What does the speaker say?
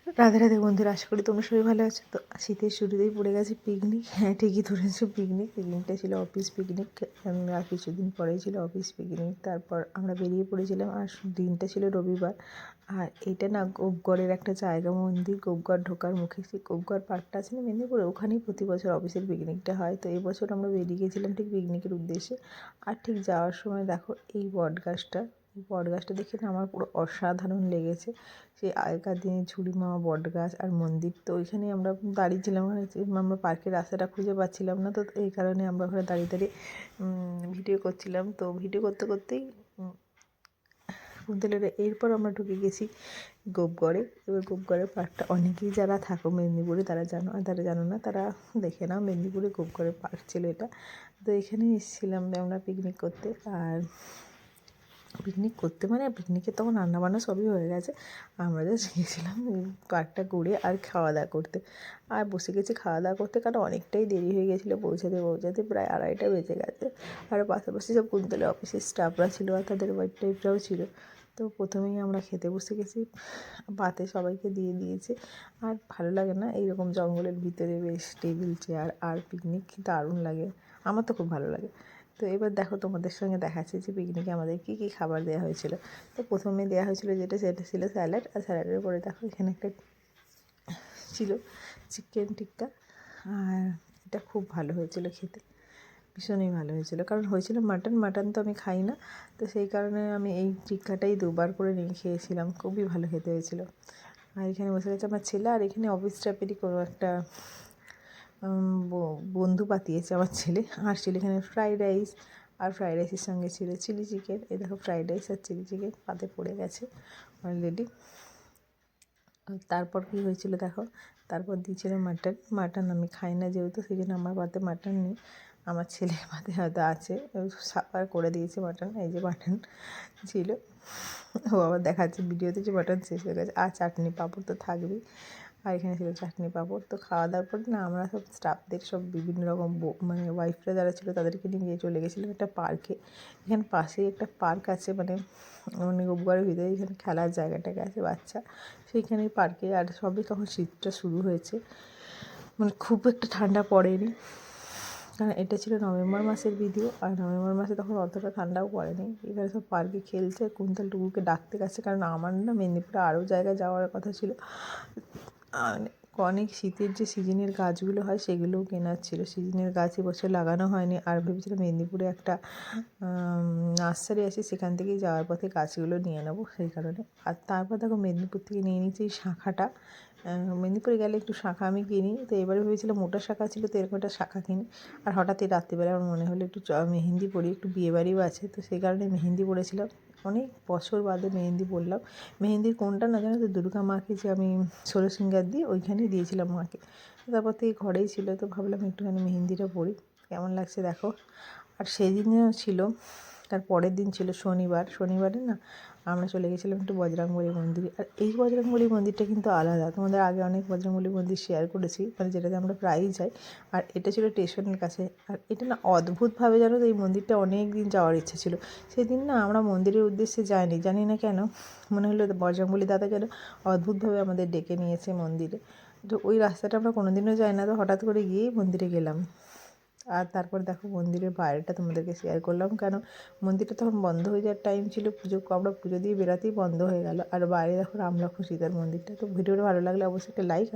রাধে রাধে বন্ধুরা, আশা করি তোমরা সবাই ভালো আছো। তো শীতের শুরুতেই পড়ে গেছে পিকনিক। হ্যাঁ, ঠিকই ধরেছো, পিকনিকটা ছিল অফিস পিকনিক। আর কিছুদিন পরেই ছিল অফিস পিকনিক। তারপর আমরা বেরিয়ে পড়েছিলাম, আর দিনটা ছিল রবিবার। আর এটা না গোপগড়ের একটা জায়গা, মন্দির। গোপগড় ঢোকার মুখে সেই গোপগড় পার্কটা আছে না মেদিনীপুরে, ওখানেই প্রতি বছর অফিসের পিকনিকটা হয়। তো এবছর আমরা বেরিয়ে গেছিলাম ঠিক পিকনিকের উদ্দেশ্যে। আর ঠিক যাওয়ার সময় দেখো এই বটগাছটা দেখে না আমার পুরো অসাধারণ লেগেছে। সেই আগেকার দিনে ঝুড়ি মামা বটগাছ আর মন্দির। তো ওইখানেই আমরা দাঁড়িয়েছিলাম, আমরা পার্কের রাস্তাটা খুঁজে পাচ্ছিলাম না, তো এই কারণে আমরা ওখানে দাঁড়িয়ে দাঁড়িয়ে ভিডিও করছিলাম। তো ভিডিও করতে করতেই কুন্তলের এরপর আমরা ঢুকে গেছি গোপগড়ে। এবার গোপগড়ের পার্কটা অনেকেই যারা থাকো মেদিনীপুরে তারা জানো, আর যারা জানো না তারা দেখে নাও। মেদিনীপুরে গোপগড়ের পার্ক ছিল এটা। তো এখানে এসেছিলাম আমরা পিকনিক করতে। আর পিকনিক করতে মানে পিকনিকে তখন রান্নাবান্না সবই হয়ে গেছে। আমরা জাস্ট গিয়েছিলাম পার্কটা ঘুরে আর খাওয়া দাওয়া করতে। আর বসে গেছি খাওয়া দাওয়া করতে, কারণ অনেকটাই দেরি হয়ে গেছিলো পৌঁছাতে প্রায় 2:30 বেজে গেছে। আর পাশাপাশি সব কুন্তলে অফিসের স্টাফরা ছিল আর তাদের ওয়াইফ টাইফরাও ছিল। তো প্রথমেই আমরা খেতে বসে গেছি, পাতে সবাইকে দিয়ে দিয়েছে। আর ভালো লাগে না এইরকম জঙ্গলের ভিতরে বেশ টেবিল চেয়ার আর পিকনিক, দারুণ লাগে। আমার তো খুব ভালো লাগে। তো এবার দেখো তোমাদের সঙ্গে দেখাচ্ছি যে পিকনিকে আমাদের কী কী খাবার দেওয়া হয়েছিল। তো প্রথমে দেওয়া হয়েছিল সেটা ছিল স্যালাড। আর স্যালাডের পরে দেখো এখানে একটা ছিল চিকেন টিক্কা। আর এটা খুব ভালো হয়েছিল খেতে, ভীষণই ভালো হয়েছিল। কারণ হয়েছিল মাটন তো আমি খাই না, তো সেই কারণে আমি এই টিক্কাটাই 2বার করে নিয়ে খেয়েছিলাম। খুবই ভালো খেতে হয়েছিল। আর এখানে বসে গেছে আমার ছেলে, আর এখানে অফিস স্টাফেরই কোনো একটা বন্ধু পাতিয়েছে আমার ছেলে। আর ছিল এখানে ফ্রাইড রাইস, আর ফ্রাইড রাইসের সঙ্গে ছিল চিলি চিকেন। এই দেখো ফ্রাইড রাইস আর চিলি চিকেন পাতে পড়ে গেছে অলরেডি। তারপর কী হয়েছিল দেখো, তারপর দিয়েছিল মাটন। আমি খাই না যেহেতু, সেই জন্য আমার পাতে মাটন নেই। আমার ছেলের পাতে হয়তো আছে, সাফার করে দিয়েছে মাটন। এই যে মাটন ছিল, ও আবার দেখাচ্ছে ভিডিওতে যে মাটন শেষ হয়ে গেছে। আর চাটনি পাঁপড় তো থাকবেই। আর এখানে ছিল চাটনি পাঁপড়। তো খাওয়া দাওয়ার পরে না আমরা সব স্টাফদের সব বিভিন্ন রকম মানে ওয়াইফরা যারা ছিল তাদেরকে নিয়ে চলে গেছিলাম একটা পার্কে। এখানে পাশেই একটা পার্ক আছে, মানে গোপগড়ের ভিতরে এখানে খেলার জায়গাটাকে আছে বাচ্চা সেইখানেই পার্কে। আর সবই তখন শীতটা শুরু হয়েছে, মানে খুব একটা ঠান্ডা পড়েনি, কারণ এটা ছিল নভেম্বর মাসের ভিডিও। আর নভেম্বর মাসে তখন অতটা ঠান্ডাও পড়েনি। এখানে সব পার্কে খেলছে, কুন্তল টুকুকে ডাকতে গেছে, কারণ আমার না মেদিনীপুরে আরও জায়গায় যাওয়ার কথা ছিল। অনেক শীতের যে সিজনের গাছগুলো হয় সেগুলোও কেনার ছিল। সিজনের গাছ এবছর লাগানো হয়নি। আর ভেবেছিলাম মেদিনীপুরে একটা নার্সারি আছে, সেখান থেকেই যাওয়ার পথে গাছগুলো নিয়ে নেবো, সেই কারণে। আর তারপর দেখো মেদিনীপুর থেকে নিয়ে নিয়েছি এই শাঁখাটা। মেদিনীপুরে গেলে একটু শাঁখা আমি কিনি। তো এবারে ভেবেছিলাম মোটা শাঁখা ছিল, তো এরকম একটা শাঁখা কিনি। আর হঠাৎই রাত্রিবেলা আমার মনে হলো একটু মেহেন্দি পরি, একটু বিয়েবাড়িও আছে, তো সেই কারণে মেহেন্দি পরেছিলাম। অনেক বছর বাদে মেহেন্দি পরলাম। মেহেন্দির কোনটা না জানো তো, দুর্গা মাকে যে আমি ষোলো সিঙ্গার দিই ওইখানেই দিয়েছিলাম মাকে। তারপর থেকে ঘরেই ছিল, তো ভাবলাম একটুখানি মেহেন্দিটা পরি, কেমন লাগছে দেখো। আর সেদিনও ছিল, তার পরের দিন ছিল শনিবারে না আমরা চলে গেছিলাম একটু বজরংবলী মন্দিরে। আর এই বজরংবলী মন্দিরটা কিন্তু আলাদা, তোমাদের আগে অনেক বজরংবলী মন্দির শেয়ার করেছি, মানে যেটাতে আমরা প্রায়ই যাই। আর এটা ছিল স্টেশনের কাছে। আর এটা না অদ্ভুতভাবে জানো তো, এই মন্দিরটা অনেক দিন যাওয়ার ইচ্ছে ছিল। সেদিন না আমরা মন্দিরের উদ্দেশ্যে যাইনি, জানি না কেন, মনে হলো বজরংবলী দাদা যেন অদ্ভুতভাবে আমাদের ডেকে নিয়েছে মন্দিরে। তো ওই রাস্তাটা আমরা কোনোদিনও যাই না, তো হঠাৎ করে গিয়েই মন্দিরে গেলাম। আর তারপর দেখো মন্দিরের বাইরেটা তোমাদেরকে শেয়ার করলাম, কেন মন্দিরটা তখন বন্ধ হয়ে যাওয়ার টাইম ছিল, আমরা পুজো দিয়ে বেরাতেই বন্ধ হয়ে গেল। আর বাইরে দেখো রামলক্ষ্মণ সীতার মন্দিরটা। তো ভিডিওটা ভালো লাগলে অবশ্যই একটা লাইক